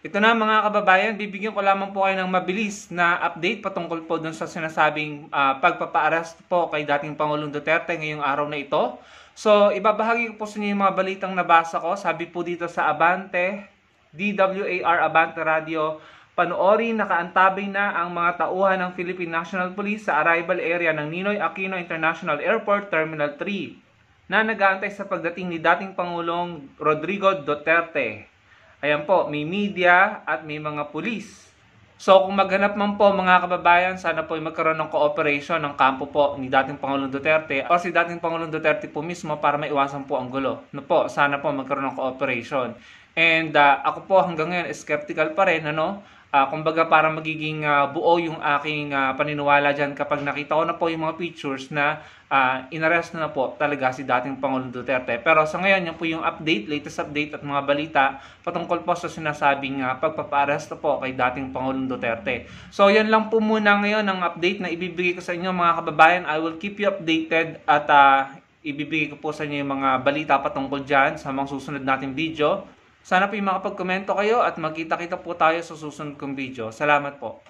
Ito na mga kababayan, bibigyan ko lamang po kayo ng mabilis na update patungkol po dun sa sinasabing pagpapa-arrest po kay dating Pangulong Duterte ngayong araw na ito. So, ibabahagi ko po sa inyo yung mga balitang nabasa ko. Sabi po dito sa Abante, DWAR Abante Radio, panoorin nakaantabay na ang mga tauhan ng Philippine National Police sa arrival area ng Ninoy Aquino International Airport Terminal 3 na nag-aantay sa pagdating ni dating Pangulong Rodrigo Duterte. Ayan po, may media at may mga pulis. So kung maghanap man po mga kababayan, sana po ay magkaroon ng cooperation ng kampo po ni dating Pangulong Duterte o si dating Pangulong Duterte po mismo para maiwasan po ang gulo. No po, sana po magkaroon ng cooperation. And ako po hanggang ngayon skeptical pa rin, ano? Kumbaga para magiging buo yung aking paniniwala dyan kapag nakita ko na po yung mga pictures na inarrest na po talaga si dating Pangulong Duterte. Pero sa ngayon, yan po yung update, latest update at mga balita patungkol po sa sinasabing pagpapa-arrest po kay dating Pangulong Duterte. So yan lang po muna ngayon ang update na ibibigay ko sa inyo mga kababayan. I will keep you updated at ibibigay ko po sa inyo yung mga balita patungkol dyan sa mga susunod nating video. Sana po yung makapag-komento kayo at magkita-kita po tayo sa susunod kong video. Salamat po.